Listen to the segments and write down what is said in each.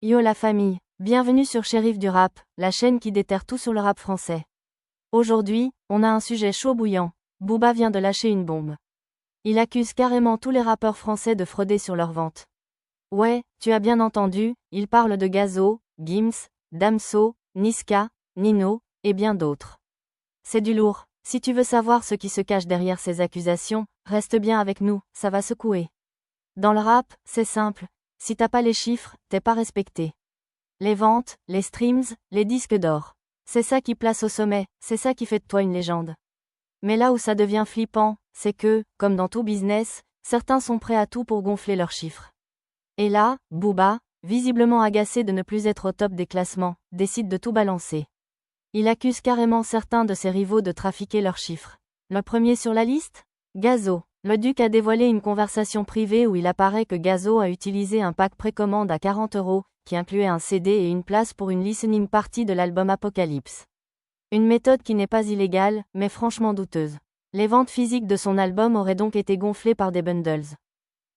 Yo la famille, bienvenue sur Shérif du Rap, la chaîne qui déterre tout sur le rap français. Aujourd'hui, on a un sujet chaud bouillant. Booba vient de lâcher une bombe. Il accuse carrément tous les rappeurs français de frauder sur leurs ventes. Ouais, tu as bien entendu, il parle de Gazo, Gims, Damso, Niska, Nino, et bien d'autres. C'est du lourd. Si tu veux savoir ce qui se cache derrière ces accusations, reste bien avec nous, ça va secouer. Dans le rap, c'est simple. Si t'as pas les chiffres, t'es pas respecté. Les ventes, les streams, les disques d'or. C'est ça qui place au sommet, c'est ça qui fait de toi une légende. Mais là où ça devient flippant, c'est que, comme dans tout business, certains sont prêts à tout pour gonfler leurs chiffres. Et là, Booba, visiblement agacé de ne plus être au top des classements, décide de tout balancer. Il accuse carrément certains de ses rivaux de trafiquer leurs chiffres. Le premier sur la liste ? Gazo. Le Duc a dévoilé une conversation privée où il apparaît que Gazo a utilisé un pack précommande à 40 €, qui incluait un CD et une place pour une listening party de l'album Apocalypse. Une méthode qui n'est pas illégale, mais franchement douteuse. Les ventes physiques de son album auraient donc été gonflées par des bundles.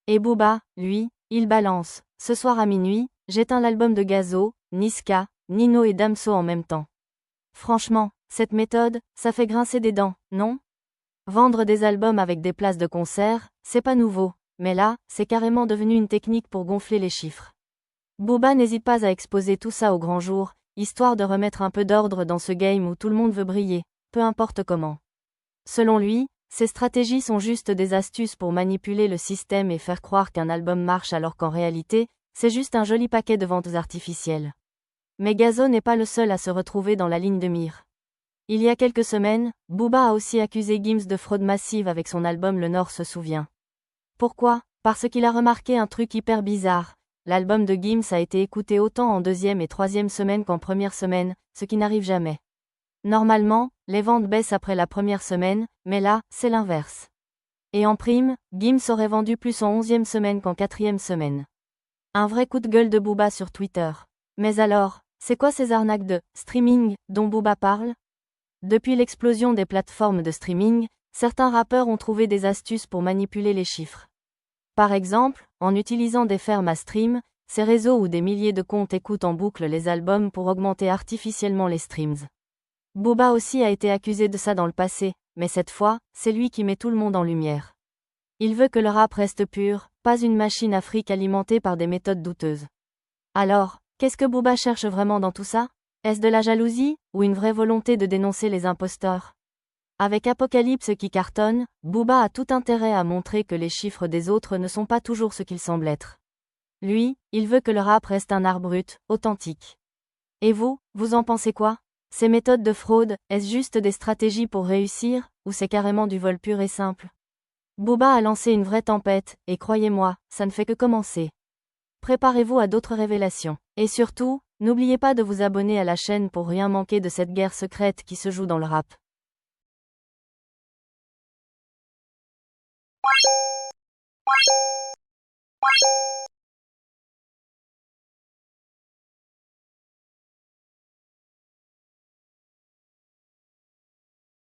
Et Booba, lui, il balance. Ce soir à minuit, j'éteins l'album de Gazo, Niska, Nino et Damso en même temps. Franchement, cette méthode, ça fait grincer des dents, non ? Vendre des albums avec des places de concert, c'est pas nouveau, mais là, c'est carrément devenu une technique pour gonfler les chiffres. Booba n'hésite pas à exposer tout ça au grand jour, histoire de remettre un peu d'ordre dans ce game où tout le monde veut briller, peu importe comment. Selon lui, ces stratégies sont juste des astuces pour manipuler le système et faire croire qu'un album marche alors qu'en réalité, c'est juste un joli paquet de ventes artificielles. Mais Gazo n'est pas le seul à se retrouver dans la ligne de mire. Il y a quelques semaines, Booba a aussi accusé Gims de fraude massive avec son album Le Nord se souvient. Pourquoi ? Parce qu'il a remarqué un truc hyper bizarre. L'album de Gims a été écouté autant en deuxième et troisième semaine qu'en première semaine, ce qui n'arrive jamais. Normalement, les ventes baissent après la première semaine, mais là, c'est l'inverse. Et en prime, Gims aurait vendu plus en 11e semaine qu'en 4e semaine. Un vrai coup de gueule de Booba sur Twitter. Mais alors, c'est quoi ces arnaques de streaming dont Booba parle ? Depuis l'explosion des plateformes de streaming, certains rappeurs ont trouvé des astuces pour manipuler les chiffres. Par exemple, en utilisant des fermes à stream, ces réseaux où des milliers de comptes écoutent en boucle les albums pour augmenter artificiellement les streams. Booba aussi a été accusé de ça dans le passé, mais cette fois, c'est lui qui met tout le monde en lumière. Il veut que le rap reste pur, pas une machine à fric alimentée par des méthodes douteuses. Alors, qu'est-ce que Booba cherche vraiment dans tout ça ? Est-ce de la jalousie, ou une vraie volonté de dénoncer les imposteurs ? Avec Apocalypse qui cartonne, Booba a tout intérêt à montrer que les chiffres des autres ne sont pas toujours ce qu'ils semblent être. Lui, il veut que le rap reste un art brut, authentique. Et vous, vous en pensez quoi ? Ces méthodes de fraude, est-ce juste des stratégies pour réussir, ou c'est carrément du vol pur et simple ? Booba a lancé une vraie tempête, et croyez-moi, ça ne fait que commencer. Préparez-vous à d'autres révélations. Et surtout, n'oubliez pas de vous abonner à la chaîne pour rien manquer de cette guerre secrète qui se joue dans le rap.